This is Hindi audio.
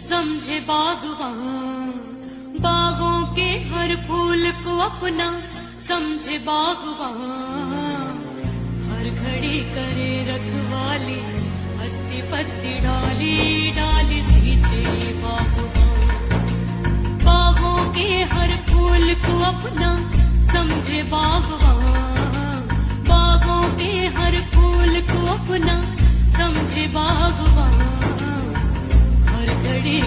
समझे बागवान बागों के हर फूल को अपना, समझे बागवान हर घड़ी करे रखवाली, पत्ती पत्ती डाली डाली सींचे बागवान। बागों के हर फूल को अपना, समझे बागवान बागों के हर फूल को अपना, समझे बागवान हर घड़ी